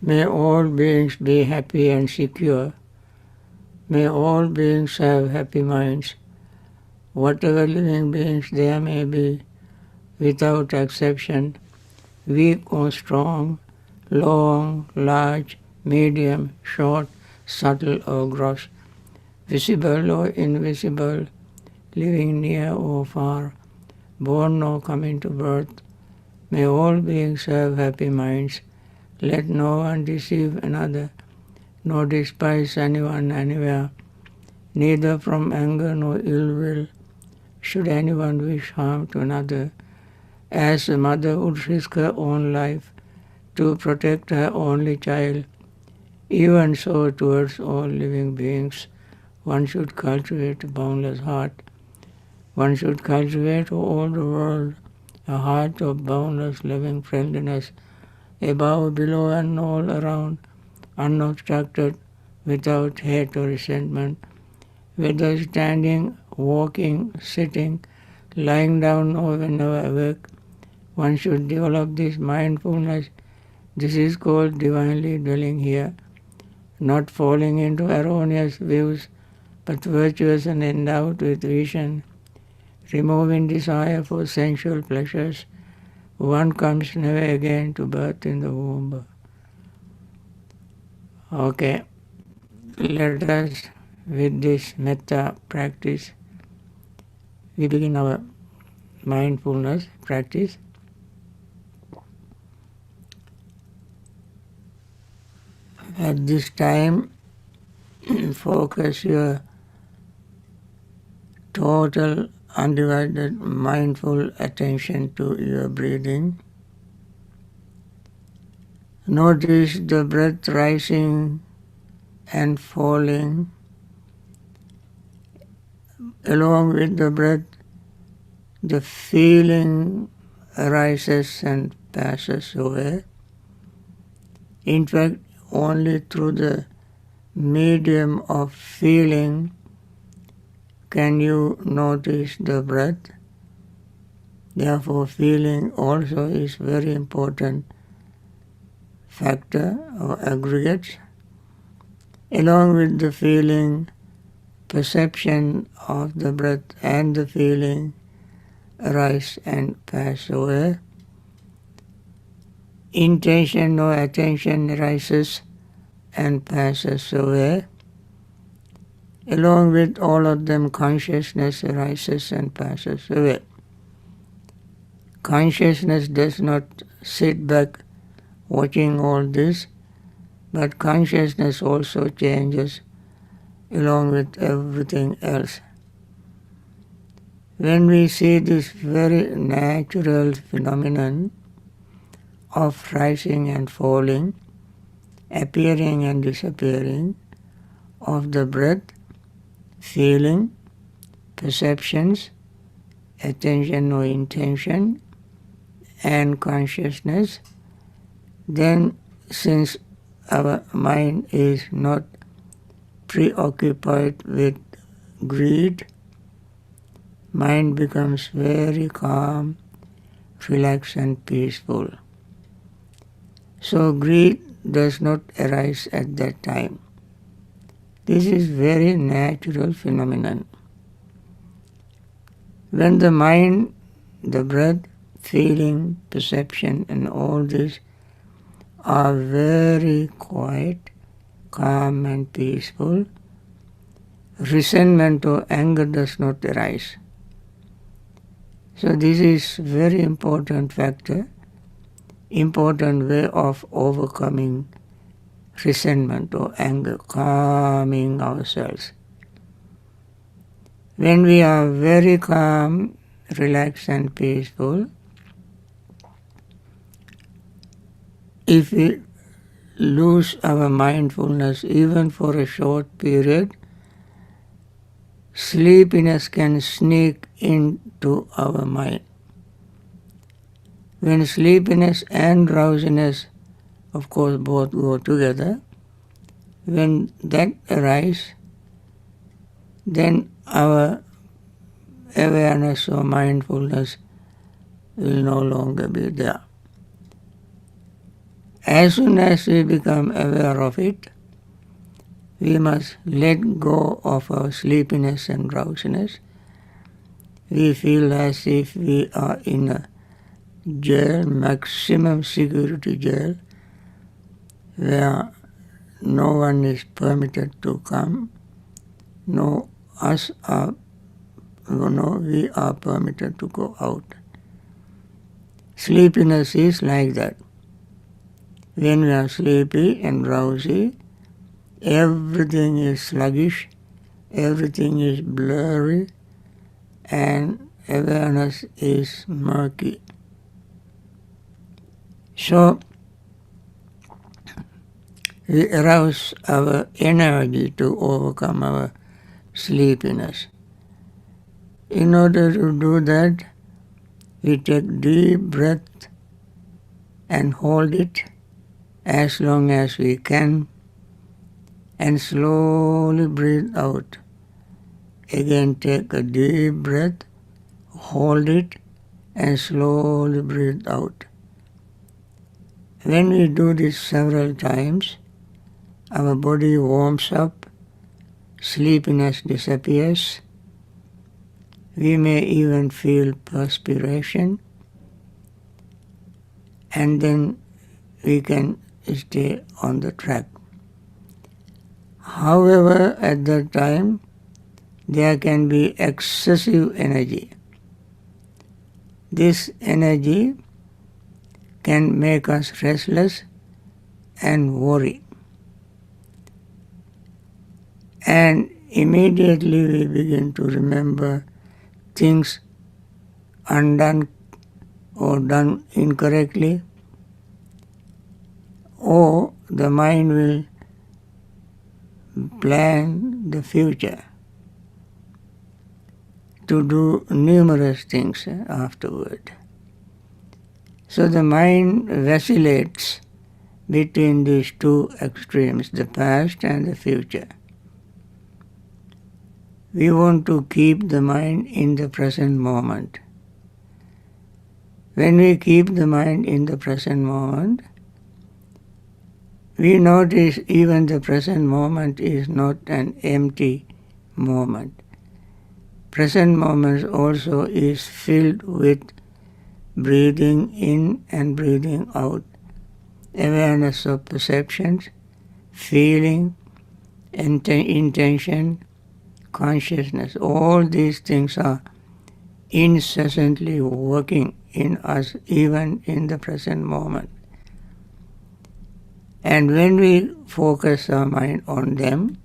May all beings be happy and secure. May all beings have happy minds. Whatever living beings there may be, without exception, weak or strong, long, large, medium, short, subtle or gross, visible or invisible, living near or far, born or coming to birth, may all beings have happy minds. Let no one deceive another, nor despise anyone anywhere. Neither from anger nor ill will should anyone wish harm to another, as a mother would risk her own life to protect her only child. Even so, towards all living beings, one should cultivate a boundless heart. One should cultivate all the world a heart of boundless loving friendliness, above, below, and all around, unobstructed, without hate or resentment. Whether standing, walking, sitting, lying down, or whenever awake, one should develop this mindfulness. This is called divinely dwelling here, not falling into erroneous views, but virtuous and endowed with vision, removing desire for sensual pleasures. One comes never again to birth in the womb. Okay, let us, with this metta practice, we begin our mindfulness practice. At this time, focus your total undivided mindful attention to your breathing. Notice the breath rising and falling. Along with the breath, the feeling arises and passes away. In fact, only through the medium of feeling can you notice the breath. Therefore, feeling also is very important factor or aggregate. Along with the feeling, perception of the breath and the feeling arise and pass away. Intention or attention arises and passes away. Along with all of them, consciousness arises and passes away. Consciousness does not sit back watching all this, but consciousness also changes along with everything else. When we see this very natural phenomenon of rising and falling, appearing and disappearing of the breath, feeling, perceptions, attention or intention, and consciousness, then since our mind is not preoccupied with greed, mind becomes very calm, relaxed and peaceful. So greed does not arise at that time. This is very natural phenomenon. When the mind, the breath, feeling, perception and all this are very quiet, calm and peaceful, resentment or anger does not arise. So this is very important factor, important way of overcoming resentment or anger, calming ourselves. When we are very calm, relaxed and peaceful, if we lose our mindfulness even for a short period, sleepiness can sneak into our mind. When sleepiness and drowsiness, of course, both go together, when that arises, then our awareness or mindfulness will no longer be there. As soon as we become aware of it, we must let go of our sleepiness and drowsiness. We feel as if we are in a jail, maximum security jail, where no one is permitted to come, no we are permitted to go out. Sleepiness is like that. When we are sleepy and drowsy, everything is sluggish, everything is blurry, and awareness is murky. So, we arouse our energy to overcome our sleepiness. In order to do that, we take deep breath and hold it as long as we can and slowly breathe out. Again, take a deep breath, hold it and slowly breathe out. When we do this several times, our body warms up, sleepiness disappears, we may even feel perspiration, and then we can stay on the track. However, at that time, there can be excessive energy. This energy can make us restless and worry. And immediately we begin to remember things undone or done incorrectly, or the mind will plan the future to do numerous things afterward. So the mind vacillates between these two extremes, the past and the future. We want to keep the mind in the present moment. When we keep the mind in the present moment, we notice even the present moment is not an empty moment. Present moment also is filled with breathing in and breathing out, awareness of perceptions, feeling, intention, consciousness. All these things are incessantly working in us, even in the present moment. And when we focus our mind on them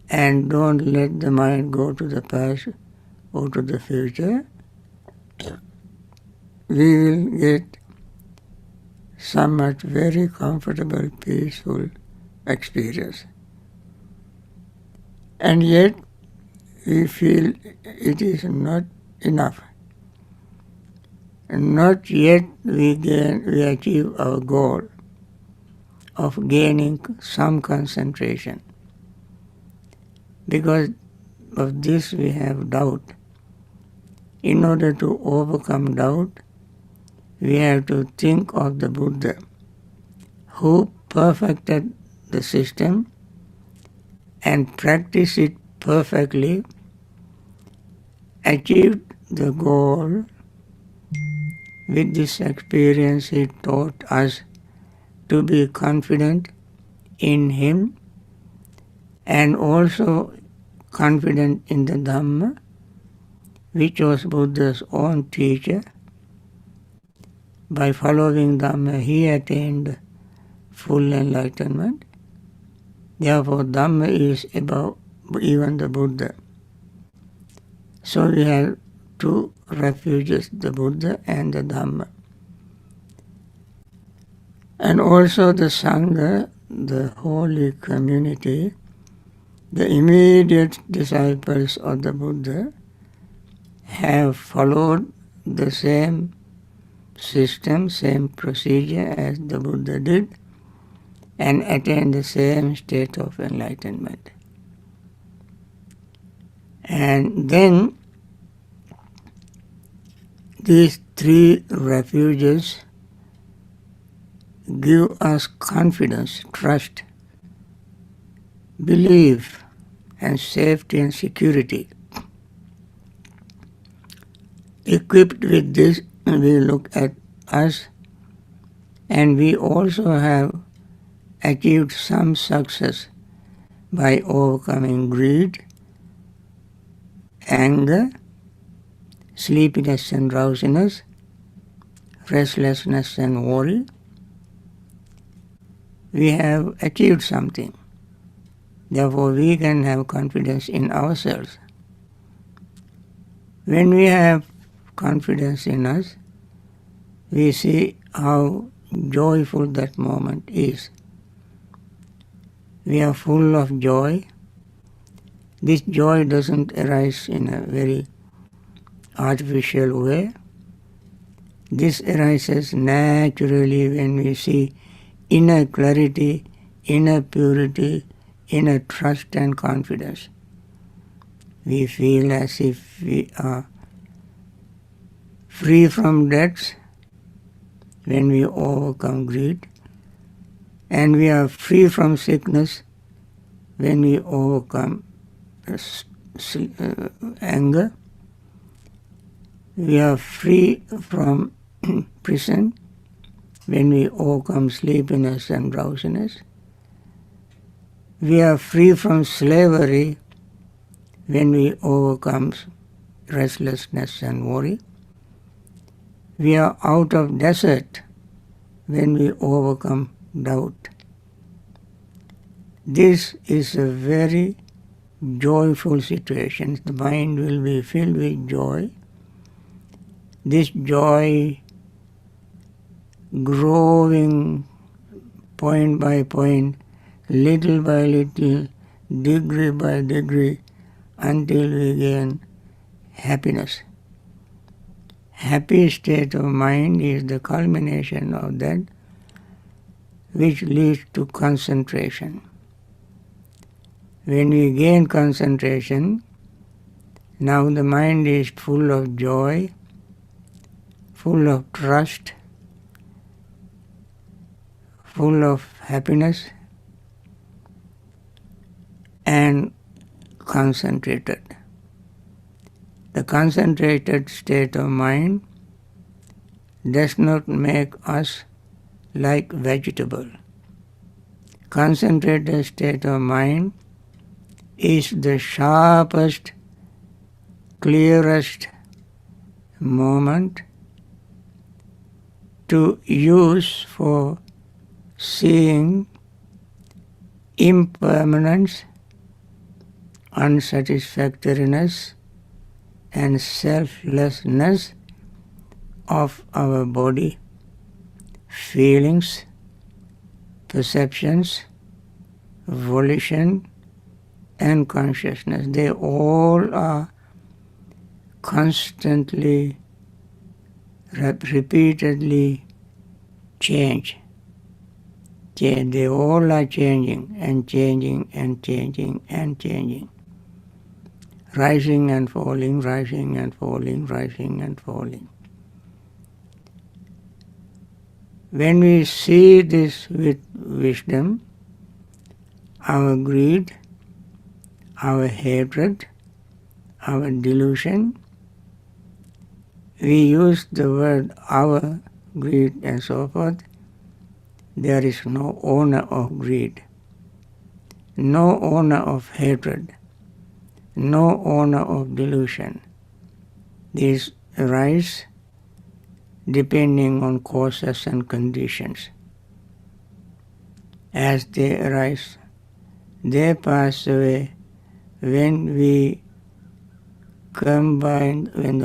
and don't let the mind go to the past or to the future, we will get somewhat very comfortable, peaceful experience. And yet, we feel it is not enough. And not yet we achieve our goal of gaining some concentration. Because of this we have doubt. In order to overcome doubt, we have to think of the Buddha, who perfected the system and practiced it perfectly, achieved the goal. With this experience, he taught us to be confident in him and also confident in the Dhamma, which was Buddha's own teacher. By following Dhamma, he attained full enlightenment. Therefore, Dhamma is above even the Buddha. So we have two refuges, the Buddha and the Dhamma. And also the Sangha, the holy community, the immediate disciples of the Buddha, have followed the same system, same procedure as the Buddha did, and attained the same state of enlightenment. And then these three refuges give us confidence, trust, belief, and safety and security. Equipped with this, we look at us, and we also have achieved some success by overcoming greed, anger, sleepiness and drowsiness, restlessness and worry. We have achieved something. Therefore, we can have confidence in ourselves. When we have confidence in us, we see how joyful that moment is. We are full of joy. This joy doesn't arise in a very artificial way. This arises naturally when we see inner clarity, inner purity, inner trust and confidence. We feel as if we are free from debts when we overcome greed, and we are free from sickness when we overcome anger. We are free from prison when we overcome sleepiness and drowsiness. We are free from slavery when we overcome restlessness and worry. We are out of desert when we overcome doubt. This is a very joyful situation. The mind will be filled with joy. This joy growing point by point, little by little, degree by degree, until we gain happiness. Happy state of mind is the culmination of that, which leads to concentration. When we gain concentration, now the mind is full of joy, full of trust, full of happiness, and concentrated. The concentrated state of mind does not make us like vegetable. Concentrated state of mind is the sharpest, clearest moment to use for seeing impermanence, unsatisfactoriness, and selflessness of our body, feelings, perceptions, volition, and consciousness. They all are constantly, repeatedly change. They all are changing and changing and changing and changing. Rising and falling, rising and falling, rising and falling. When we see this with wisdom, our greed, our hatred, our delusion, we use the word our, greed and so forth. There is no owner of greed, no owner of hatred, no owner of delusion. These arise depending on causes and conditions. As they arise, they pass away when the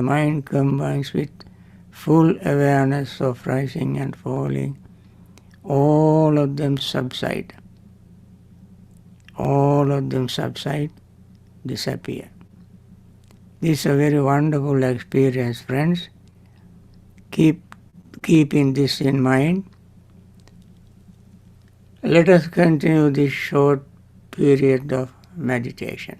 mind combines with full awareness of rising and falling. All of them subside. All of them subside, disappear. This is a very wonderful experience, friends. Keeping this in mind, let us continue this short period of meditation.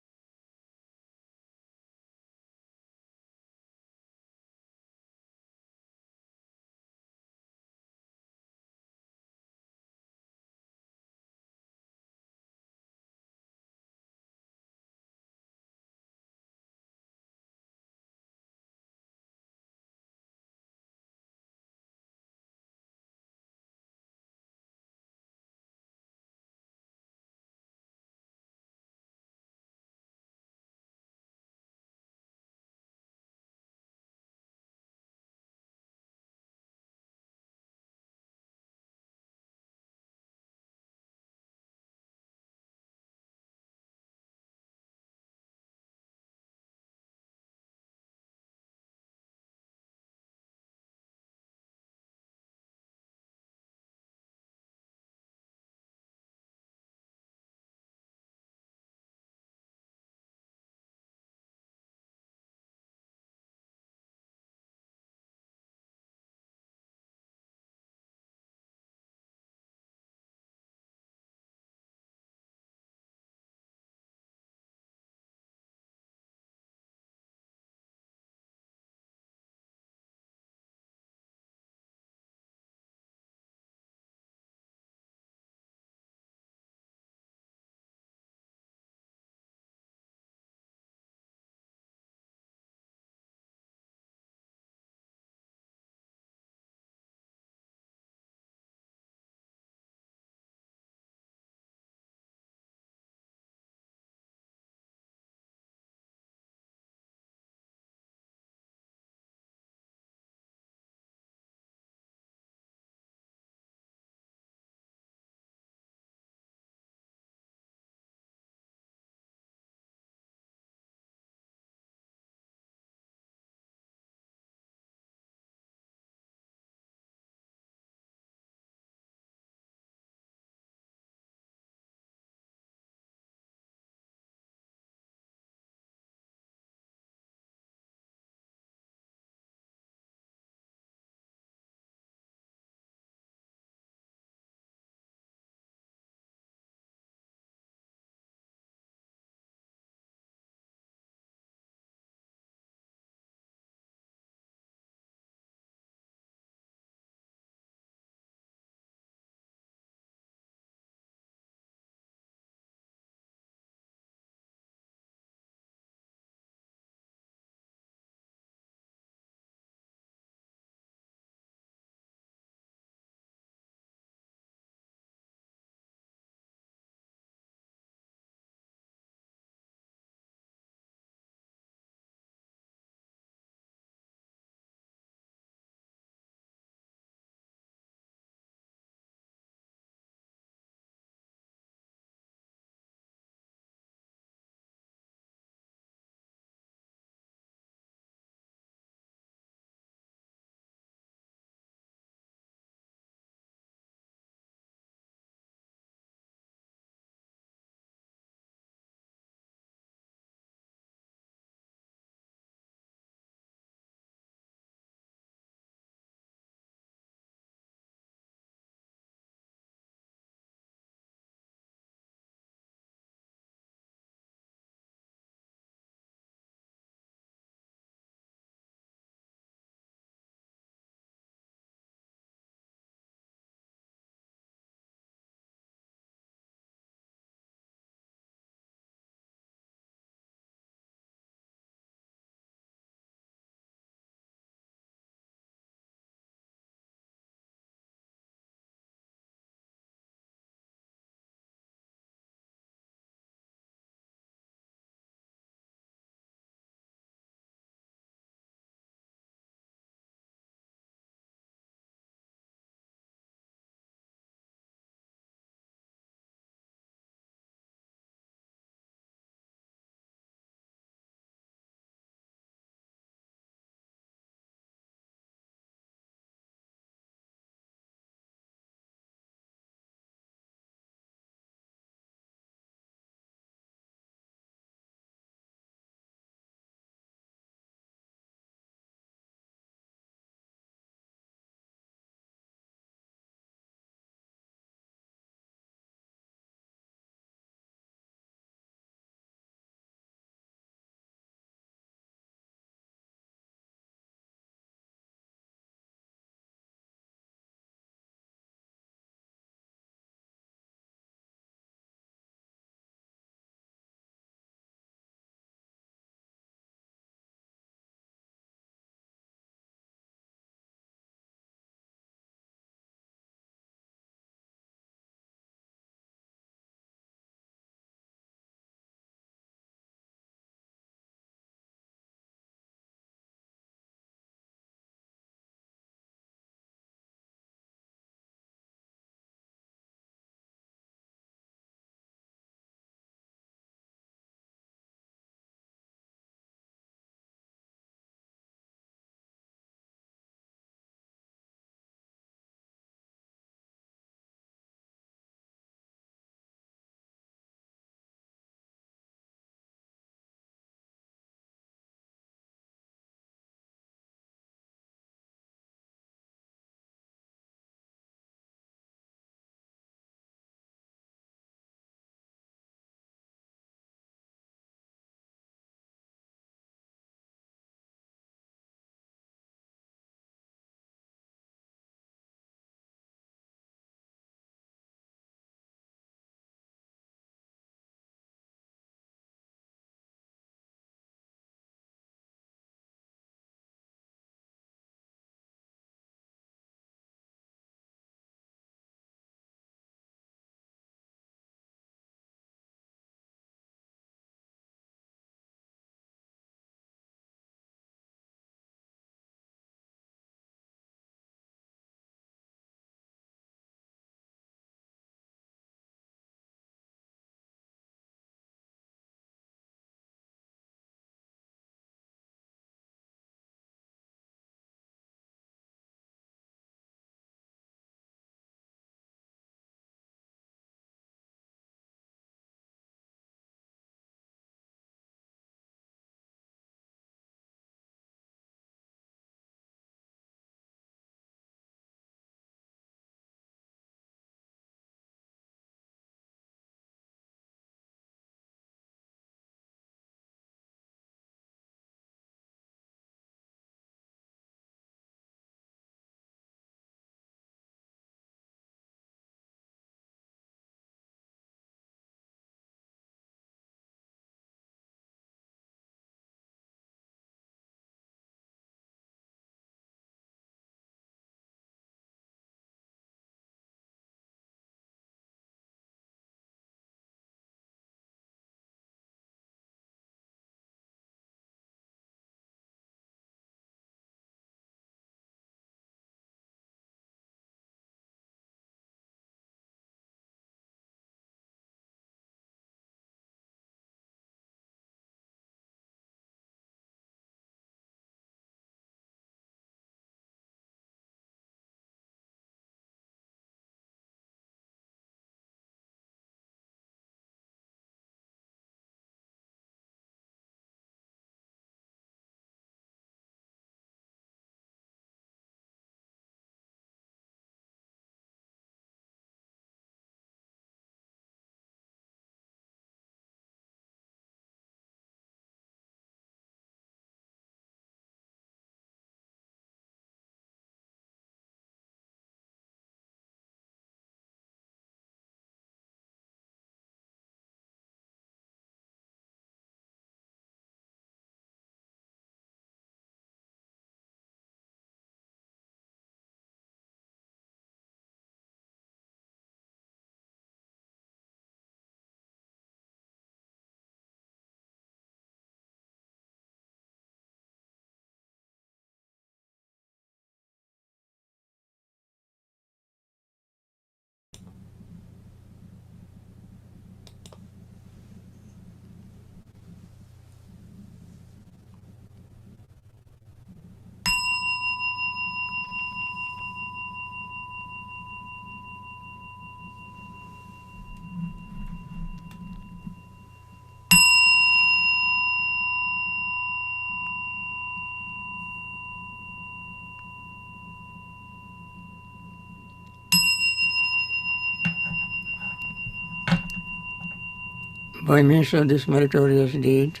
By means of this meritorious deed,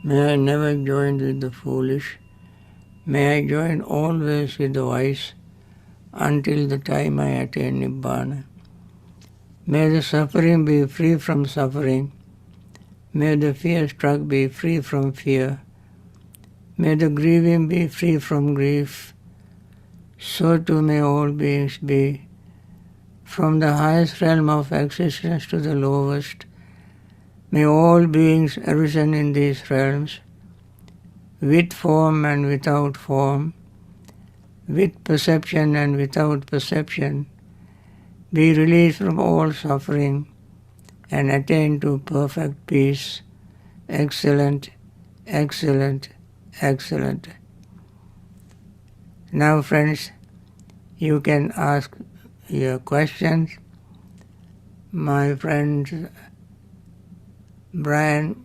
may I never join with the foolish. May I join always with the wise until the time I attain Nibbana. May the suffering be free from suffering. May the fear-struck be free from fear. May the grieving be free from grief. So too may all beings be. From the highest realm of existence to the lowest, may all beings arisen in these realms, with form and without form, with perception and without perception, be released from all suffering and attain to perfect peace. Excellent, excellent, excellent. Now, friends, you can ask your questions. My friend Brian,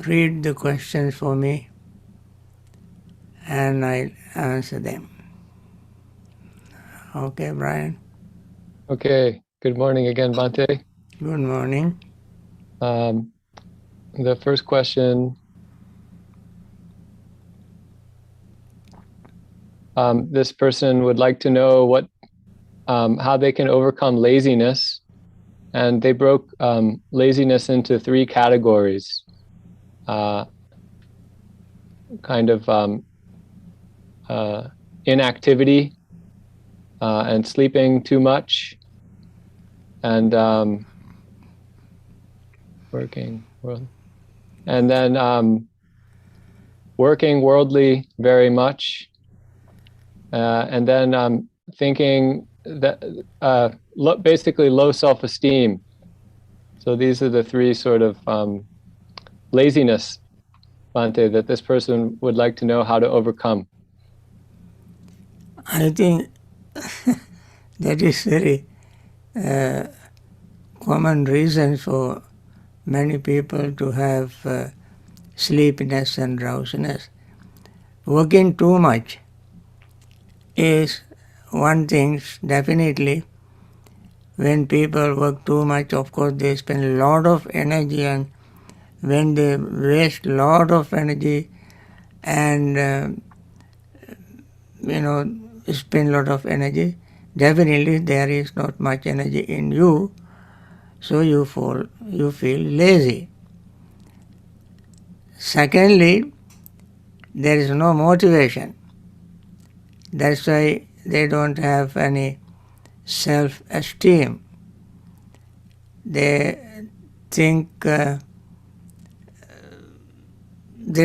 read the questions for me and I'll answer them. Okay, Brian? Okay. Good morning again, Bhante. Good morning. The first question, this person would like to know how they can overcome laziness, and they broke laziness into 3 categories. Inactivity, and sleeping too much, and working, and then working worldly very much, and then thinking that basically low self-esteem. So these are the 3 sort of laziness, Bhante, that this person would like to know how to overcome. I think that is very common reason for many people to have sleepiness and drowsiness. Working too much is one thing, definitely. When people work too much, of course, they spend a lot of energy, and when they waste a lot of energy and spend a lot of energy, definitely there is not much energy in you, so you feel lazy. Secondly, there is no motivation. That's why they don't have any self-esteem. They think they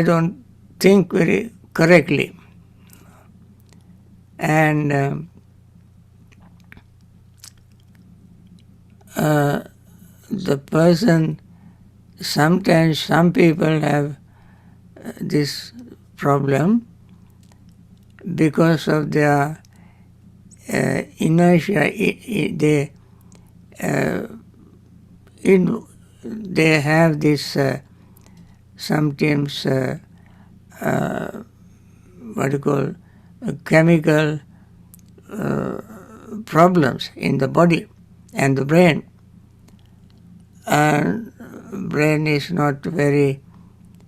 don't think very correctly, and the person, sometimes some people have this problem because of their inertia. They have this sometimes chemical problems in the body and the brain. And brain is not very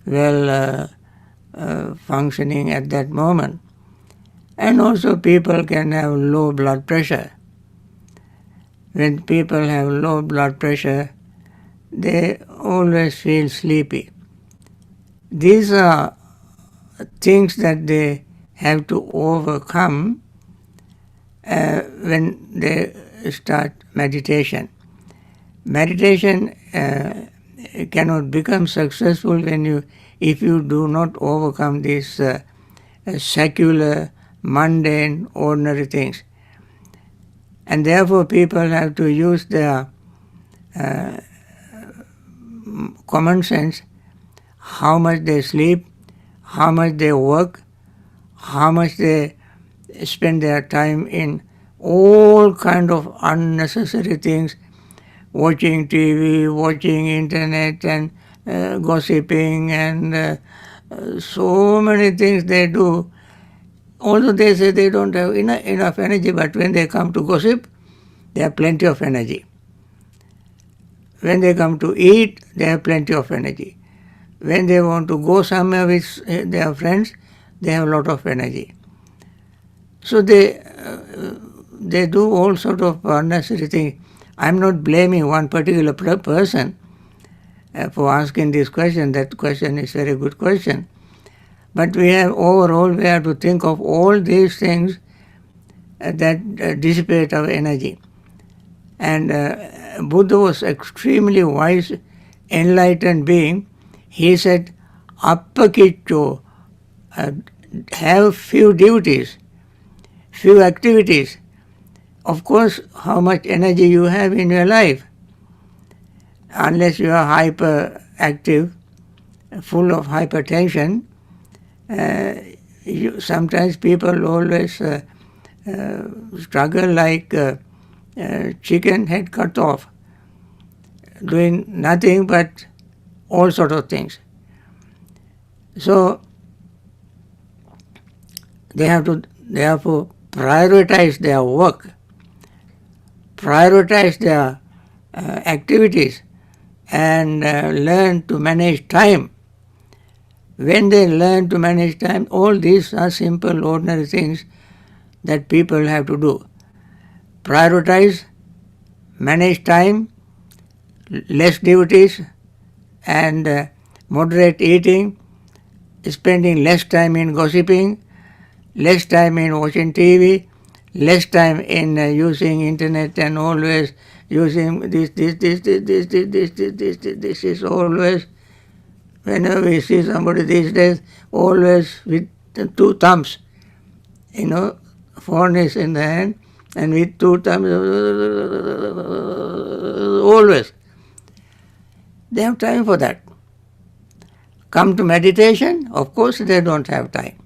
well functioning at that moment. And also people can have low blood pressure. When people have low blood pressure, they always feel sleepy. These are things that they have to overcome when they start meditation. Meditation cannot become successful if you do not overcome these secular, mundane, ordinary things. And therefore people have to use their common sense, how much they sleep, how much they work, how much they spend their time in all kind of unnecessary things, watching TV, watching internet, and gossiping, and so many things they do. Although they say they don't have enough energy, but when they come to gossip, they have plenty of energy. When they come to eat, they have plenty of energy. When they want to go somewhere with their friends, they have a lot of energy. So they do all sort of unnecessary things. I'm not blaming one particular person for asking this question. That question is a very good question. But we have to think of all these things that dissipate our energy. And Buddha was extremely wise, enlightened being. He said, Appakiccho, have few duties, few activities. Of course, how much energy you have in your life. Unless you are hyperactive, full of hypertension, sometimes people always struggle like chicken head cut off, doing nothing but all sort of things. So they have to therefore prioritize their work, prioritize their activities, and learn to manage time. When they learn to manage time, all these are simple, ordinary things that people have to do. Prioritize, manage time, less duties, and moderate eating, spending less time in gossiping, less time in watching TV, less time in using internet and always using this is always, whenever we see somebody these days, always with two thumbs, phone is in the hand and with two thumbs, always. They have time for that. Come to meditation, of course they don't have time.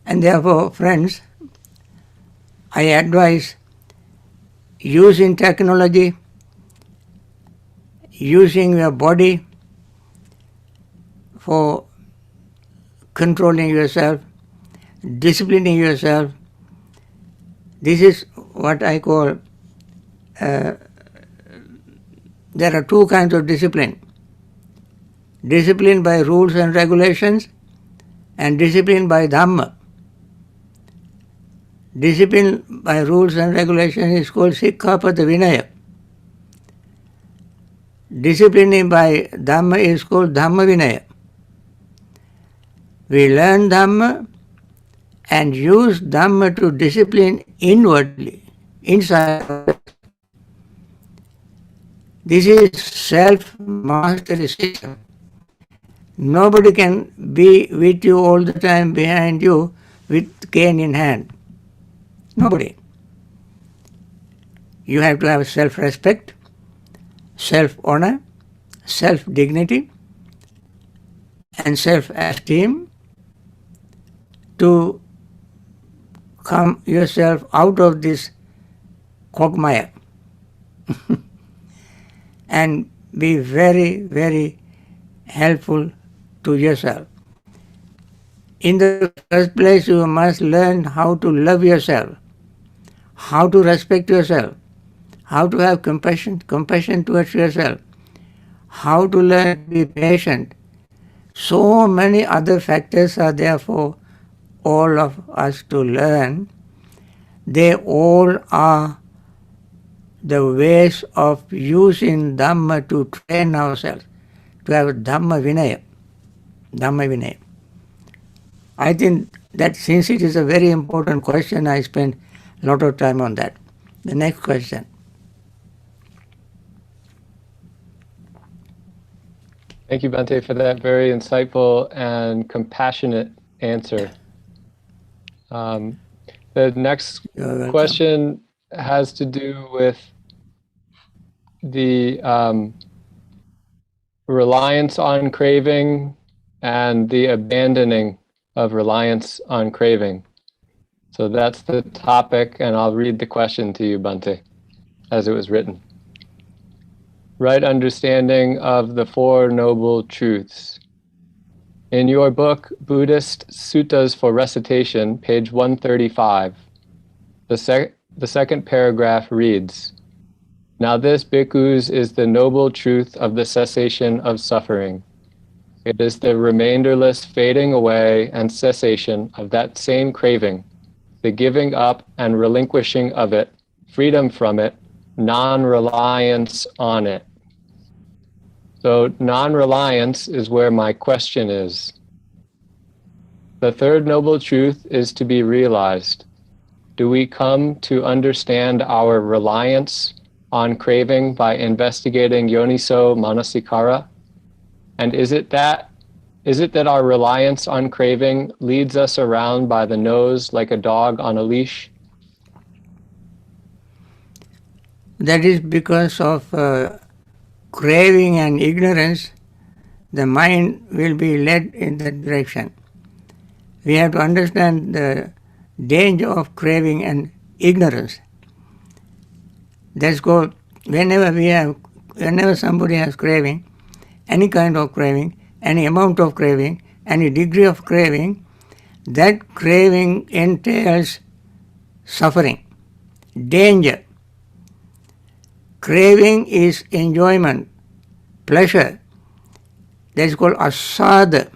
And therefore, friends, I advise using technology, using your body for controlling yourself, disciplining yourself. This is what I call, there are two kinds of discipline. Discipline by rules and regulations and discipline by Dhamma. Discipline by rules and regulations is called Sikkhapada Vinaya. Disciplining by Dhamma is called Dhamma Vinaya. We learn Dhamma and use Dhamma to discipline inwardly, inside. This is self-mastery system. Nobody can be with you all the time behind you with cane in hand. Nobody. You have to have self-respect, self-honor, self-dignity, and self-esteem to come yourself out of this quagmire and be very, very helpful to yourself. In the first place, you must learn how to love yourself, how to respect yourself, how to have compassion towards yourself, how to learn to be patient. So many other factors are there for all of us to learn. They all are the ways of using Dhamma to train ourselves, to have Dhamma Vinaya. Dhamma Vinaya. I think that since it is a very important question, I spend a lot of time on that. The next question. Thank you, Bhante, for that very insightful and compassionate answer. The next question has to do with the reliance on craving and the abandoning of reliance on craving. So that's the topic, and I'll read the question to you, Bhante, as it was written. Right understanding of the Four Noble Truths. In your book, Buddhist Suttas for Recitation, page 135, the second paragraph reads, Now this, bhikkhus, is the noble truth of the cessation of suffering. It is the remainderless fading away and cessation of that same craving, the giving up and relinquishing of it, freedom from it, non-reliance on it. So non-reliance is where my question is. The third noble truth is to be realized. Do we come to understand our reliance on craving by investigating yoniso manasikara? And is it that our reliance on craving leads us around by the nose like a dog on a leash? That is because of craving and ignorance, the mind will be led in that direction. We have to understand the danger of craving and ignorance. That's called, whenever somebody has craving, any kind of craving, any amount of craving, any degree of craving, that craving entails suffering, danger. Craving is enjoyment, pleasure. That is called asada.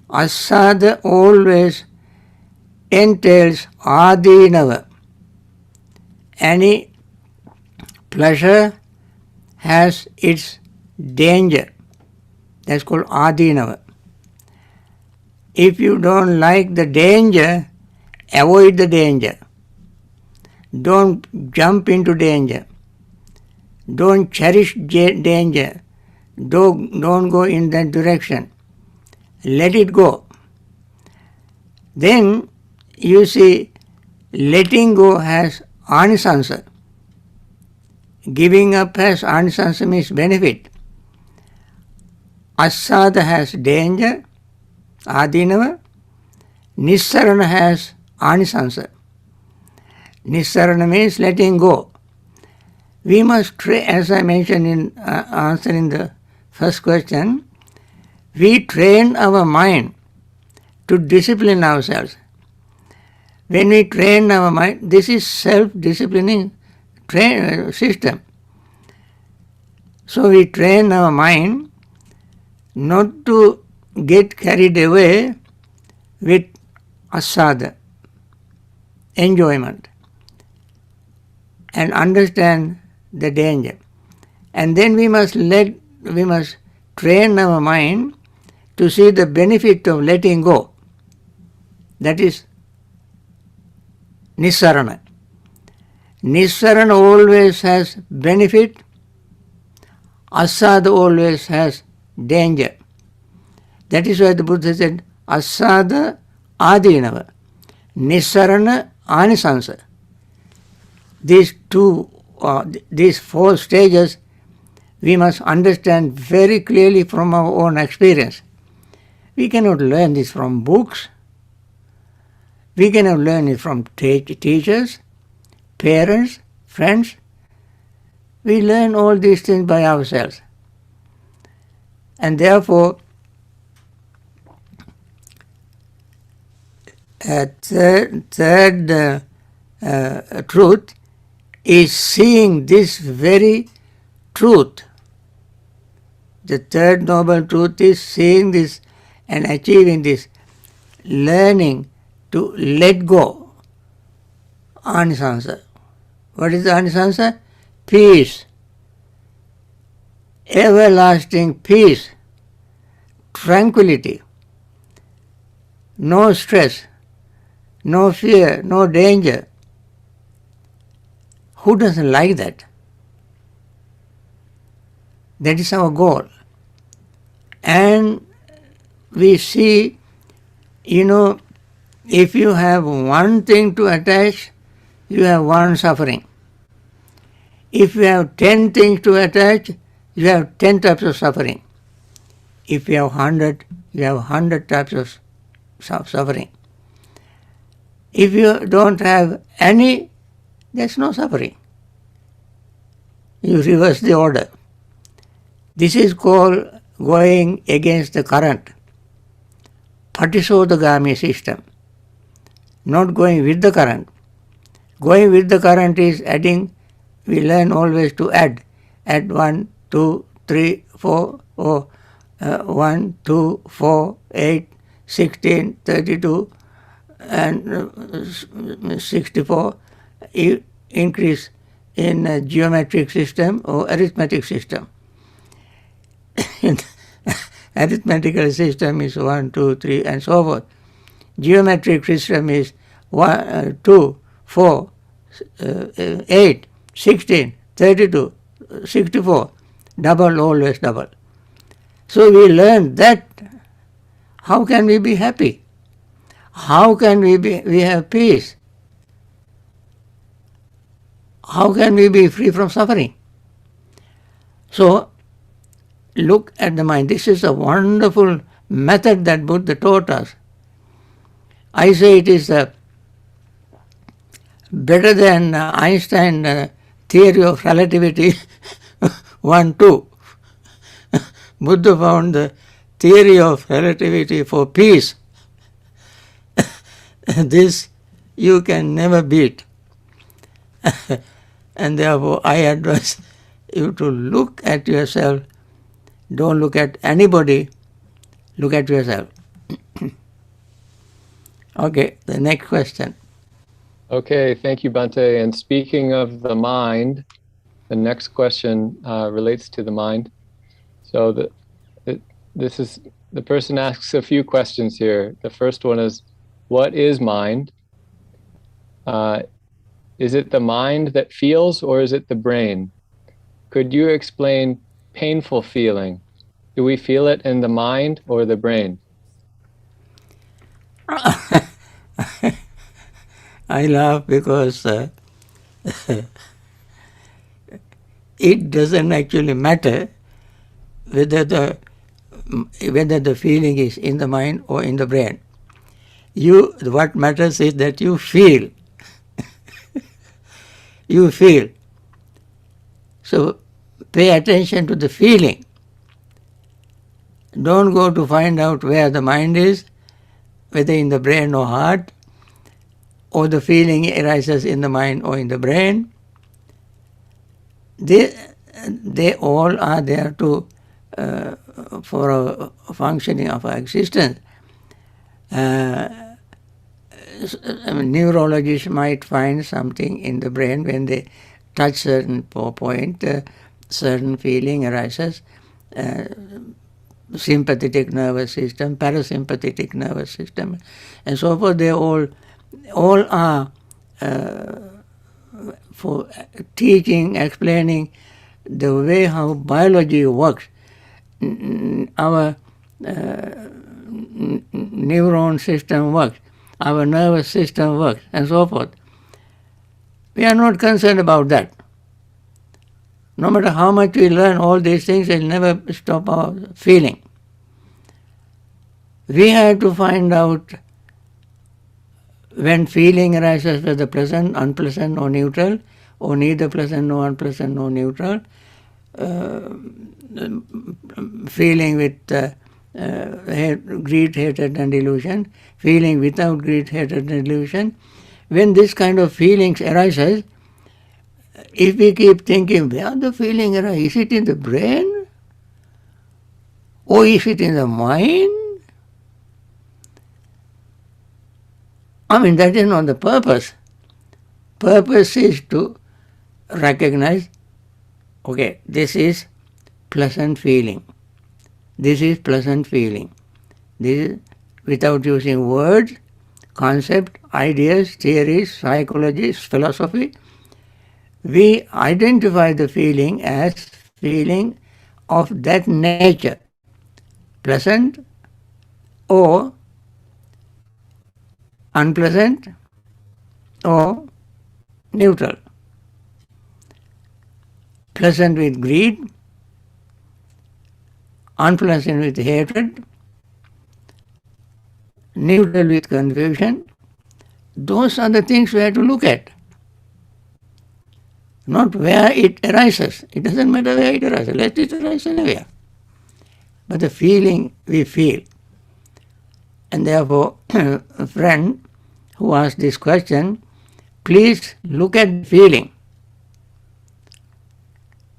Asada always entails adinava. Any pleasure has its danger. That's called adinava. If you don't like the danger, avoid the danger. Don't jump into danger. Don't cherish danger. Don't go in that direction. Let it go. Then you see, letting go has anisansa. Giving up has anisansa, means benefit. Asada has danger, adinava. Nissarana has anisansa. Nissarana means letting go. We must, as I mentioned in answering the first question, we train our mind to discipline ourselves. When we train our mind, this is self-disciplining system. So we train our mind not to get carried away with asada, enjoyment, and understand the danger. And then we must train our mind to see the benefit of letting go. That is nissarana. Nissarana always has benefit, asada always has danger. That is why the Buddha said, asada adinava, nissarana anisansa. These four stages we must understand very clearly from our own experience. We cannot learn this from books. We cannot learn it from teachers, parents, friends. We learn all these things by ourselves. And therefore, third truth is seeing this very truth. The third noble truth is seeing this and achieving this, learning to let go. Anisansa. What is the anisansa? Peace. Everlasting peace. Tranquility. No stress. No fear. No danger. Who doesn't like that? That is our goal. And we see, if you have one thing to attach, you have one suffering. If you have 10 things to attach, you have 10 types of suffering. If you have 100, you have 100 types of suffering. If you don't have any, there's no suffering. You reverse the order. This is called going against the current. Patisodagami system. Not going with the current. Going with the current is adding we learn always to add. Add 1, 2, 3, 4, or 1, 2, 4, 8, 16, 32, and 64. Increase in a geometric system or arithmetic system. Arithmetical system is 1, 2, 3, and so forth. Geometric system is 1, 2, 4, 8, 16, 32, 64. Double, always double. So we learn that. How can we be happy? How can we have peace? How can we be free from suffering? So look at the mind. This is a wonderful method that Buddha taught us. I say it is better than Einstein theory of relativity 1, 2. Buddha found the theory of relativity for peace. This you can never beat. And therefore I advise you to look at yourself. Don't look at anybody. Look at yourself. Okay, the next question. Okay, thank you, Bhante. And speaking of the mind, the next question relates to the mind. So the person asks a few questions here. The first one is, what is mind? Is it the mind that feels, or is it the brain? Could you explain painful feeling? Do we feel it in the mind or the brain? I laugh because it doesn't actually matter whether the feeling is in the mind or in the brain. What matters is that you feel. You feel. So pay attention to the feeling. Don't go to find out where the mind is, whether in the brain or heart, or the feeling arises in the mind or in the brain. They all are there for a functioning of our existence. Neurologists might find something in the brain when they touch certain point, certain feeling arises. Sympathetic nervous system, parasympathetic nervous system, and so forth. They all are for teaching, explaining the way how biology works. Our neuron system works, our nervous system works, and so forth. We are not concerned about that. No matter how much we learn all these things, it will never stop our feeling. We have to find out when feeling arises, whether pleasant, unpleasant, or neutral, or neither pleasant nor unpleasant nor neutral, feeling with greed, hatred, and delusion, feeling without greed, hatred, and delusion. When this kind of feelings arises, if we keep thinking, where the feeling arises, is it in the brain? Or is it in the mind? I mean, that is not the purpose. Purpose is to recognize, okay, this is pleasant feeling. This is pleasant feeling. This is, without using words, concept, ideas, theories, psychology, philosophy, we identify the feeling as feeling of that nature, pleasant or unpleasant or neutral. Pleasant with greed, unpleasant with hatred, neutral with confusion. Those are the things we have to look at. Not where it arises. It doesn't matter where it arises. Let it arise anywhere. But the feeling we feel. And therefore, a friend who asked this question, please look at the feeling.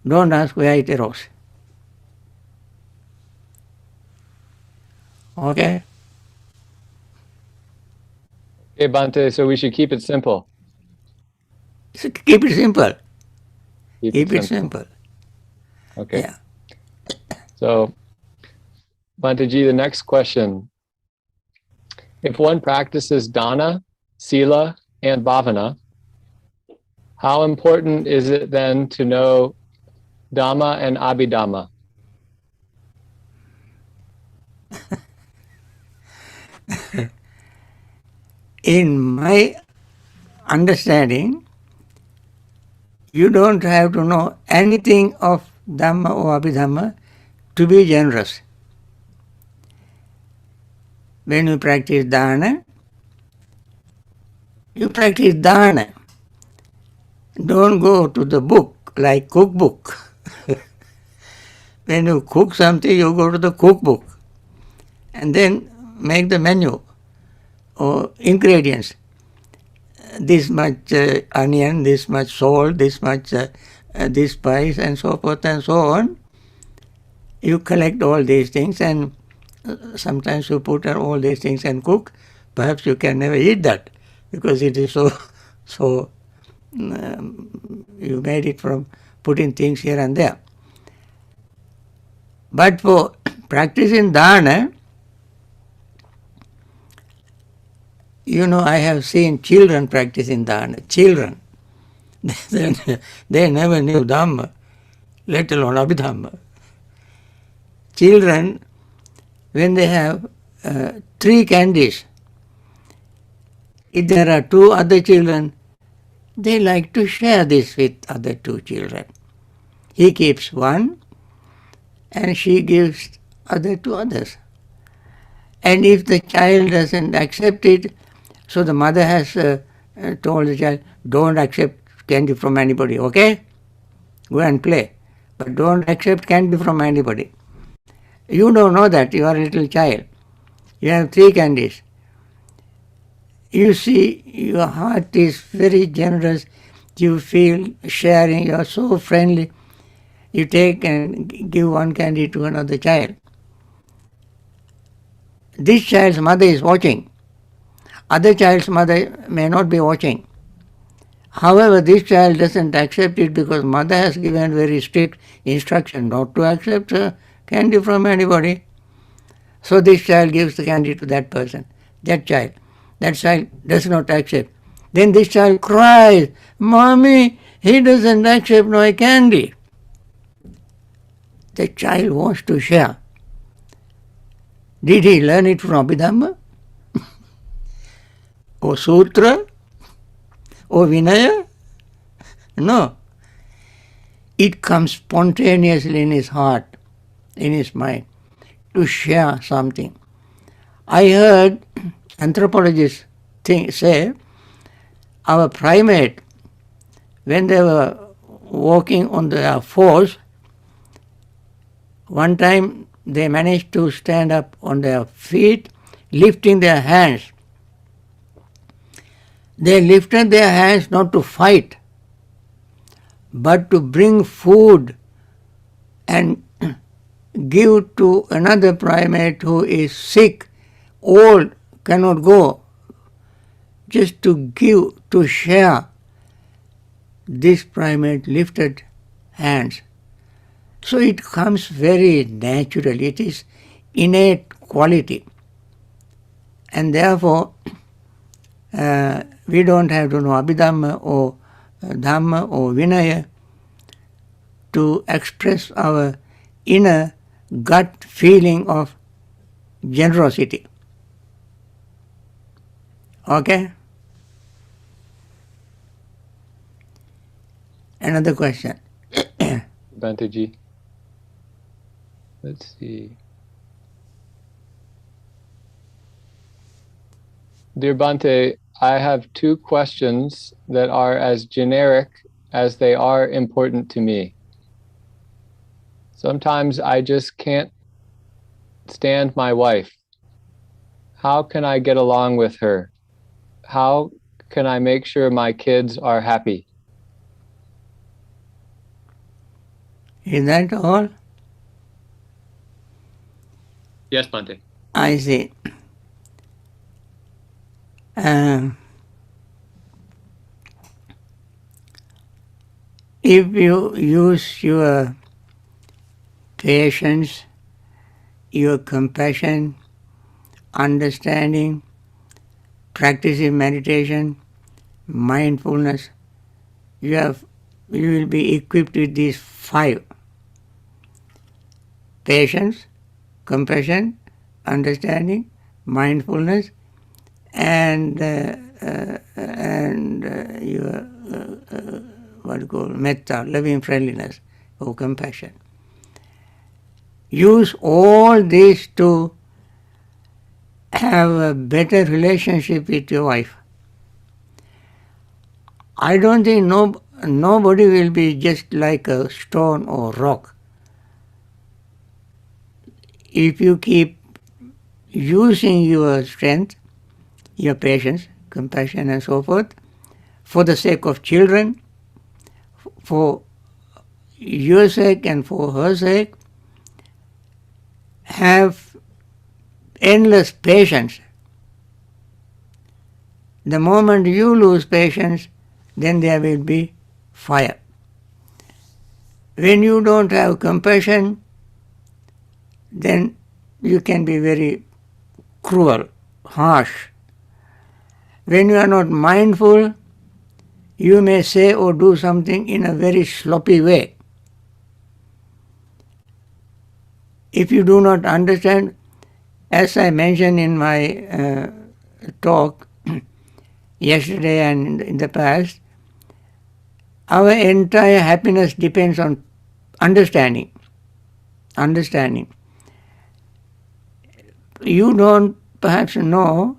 Don't ask where it arose. Okay? Okay, Bhante, so we should keep it simple. So keep it simple. Keep it simple. Okay. Yeah. So, Bhante Ji, the next question. If one practices dana, sila, and bhavana, how important is it then to know Dhamma and Abhidhamma? In my understanding, you don't have to know anything of Dhamma or Abhidhamma to be generous. When you practice dana, you practice dana. Don't go to the book like cookbook. When you cook something, you go to the cookbook and then make the menu or ingredients. This much onion, this much salt, this much this spice, and so forth and so on. You collect all these things, and sometimes you put all these things and cook. Perhaps you can never eat that because it is so. You made it from putting things here and there. But for practicing dana, I have seen children practicing dana. Children. They never knew Dhamma, let alone Abhidhamma. Children, when they have 3 candies, if there are 2 other children, they like to share this with other 2 children. He keeps 1 and she gives other 2 others. And if the child doesn't accept it, so the mother has told the child, don't accept candy from anybody, okay? Go and play. But don't accept candy from anybody. You don't know that, you are a little child. You have 3 candies. You see, your heart is very generous. You feel sharing, you are so friendly. You take and give 1 candy to another child. This child's mother is watching. Other child's mother may not be watching. However, this child doesn't accept it because mother has given very strict instruction not to accept candy from anybody. So this child gives the candy to that person, that child. That child does not accept. Then this child cries, Mommy, he doesn't accept my candy. The child wants to share. Did he learn it from Abhidhamma? Or Sutra? Or Vinaya? No. It comes spontaneously in his heart, in his mind, to share something. I heard anthropologists say our primate, when they were walking on their fours, one time they managed to stand up on their feet, lifting their hands. They lifted their hands not to fight, but to bring food and give to another primate who is sick, old, cannot go, just to give, to share. This primate lifted hands. So it comes very naturally. It is innate quality. And therefore, we don't have to know Abhidhamma or Dhamma or Vinaya to express our inner gut feeling of generosity. Okay? Another question. Bhante Ji. Let's see. Dear Bhante, I have 2 questions that are as generic as they are important to me. Sometimes I just can't stand my wife. How can I get along with her? How can I make sure my kids are happy? Is that all? Yes, Bhante. I see. If you use your patience, your compassion, understanding, practicing meditation, mindfulness, you will be equipped with these 5: patience, compassion, understanding, mindfulness, and your what you call metta, loving friendliness or compassion. Use all these to have a better relationship with your wife. I don't think nobody will be just like a stone or rock. If you keep using your strength, your patience, compassion, and so forth, for the sake of children, for your sake and for her sake, have endless patience. The moment you lose patience, then there will be fire. When you don't have compassion, then you can be very cruel, harsh. When you are not mindful, you may say or do something in a very sloppy way. If you do not understand, as I mentioned in my talk yesterday and in the past, our entire happiness depends on understanding. Understanding. You don't perhaps know,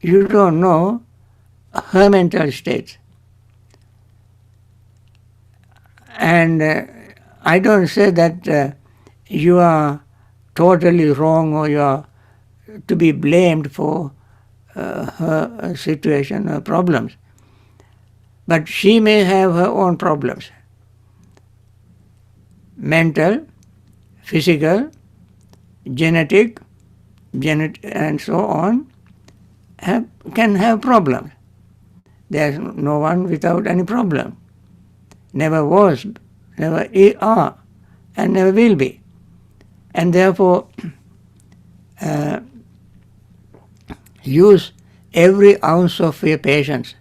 you don't know her mental states. And I don't say that you are totally wrong or you are to be blamed for her situation, her problems. But she may have her own problems. Mental, physical, genetic, and so on, can have problems. There's no one without any problem. Never was, never are, and never will be. And therefore, use every ounce of your patience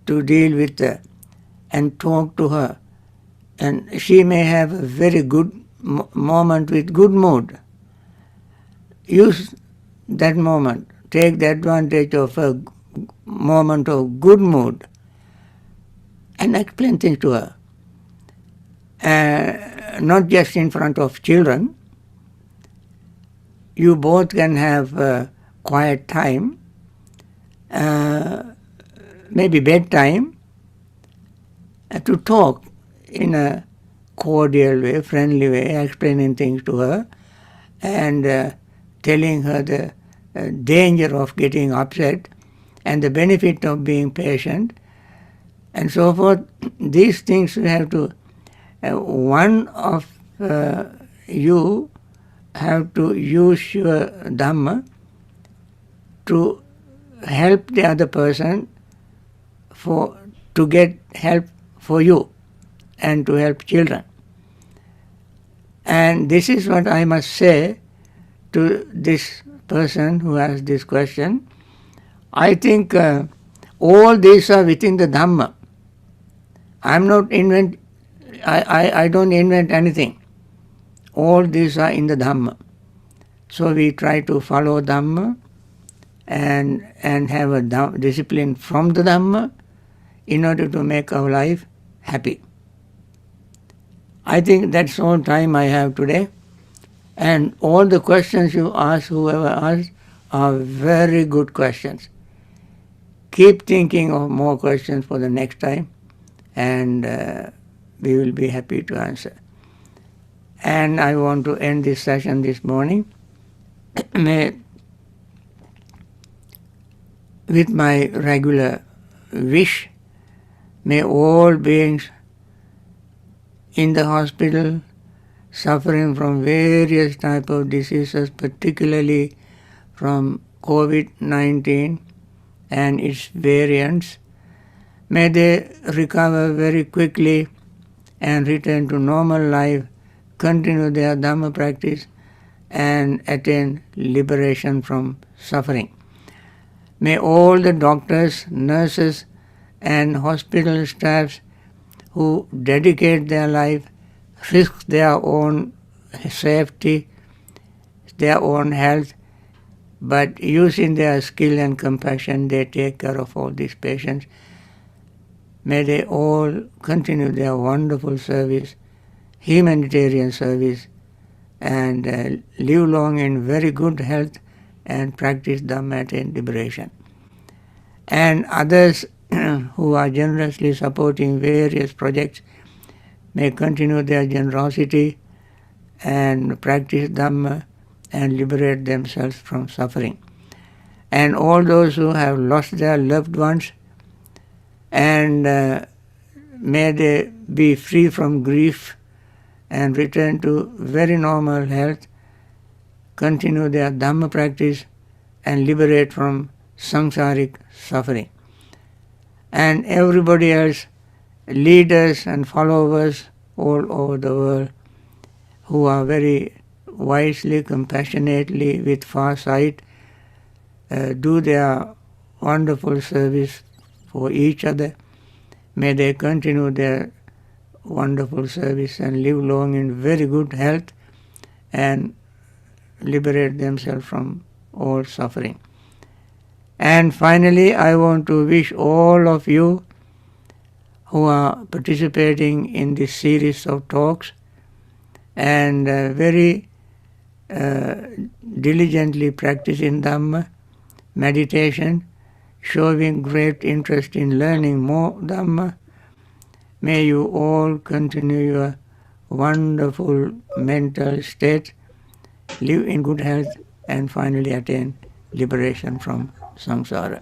to deal with her and talk to her. And she may have a very good moment with good mood. Use that moment. Take the advantage of a moment of good mood and explain things to her. Not just in front of children. You both can have quiet time, maybe bedtime, to talk in a cordial way, friendly way, explaining things to her and telling her the danger of getting upset and the benefit of being patient and so forth. These things we have to, one of you have to use your Dhamma to help the other person to get help for you and to help children. And this is what I must say to this person who asked this question. I think all these are within the Dhamma. I don't invent anything. All these are in the Dhamma. So we try to follow Dhamma and have a discipline from the Dhamma in order to make our life happy. I think that's all time I have today. And all the questions you ask, whoever asked, are very good questions. Keep thinking of more questions for the next time, and we will be happy to answer. And I want to end this session this morning with my regular wish. May all beings in the hospital, suffering from various types of diseases, particularly from COVID-19 and its variants. May they recover very quickly and return to normal life, continue their Dhamma practice, and attain liberation from suffering. May all the doctors, nurses, and hospital staffs who dedicate their life, risk their own safety, their own health, but using their skill and compassion, they take care of all these patients. May they all continue their wonderful service, humanitarian service, and live long in very good health and practice Dhamma, attain liberation. And others who are generously supporting various projects may continue their generosity and practice Dhamma and liberate themselves from suffering. And all those who have lost their loved ones, and may they be free from grief and return to very normal health, continue their Dhamma practice and liberate from samsaric suffering. And everybody else, leaders and followers all over the world, who are very wisely, compassionately, with far sight, do their wonderful service for each other. May they continue their wonderful service and live long in very good health and liberate themselves from all suffering. And finally, I want to wish all of you who are participating in this series of talks and very diligently practicing Dhamma, meditation, showing great interest in learning more Dhamma. May you all continue your wonderful mental state, live in good health, and finally attain liberation from samsara.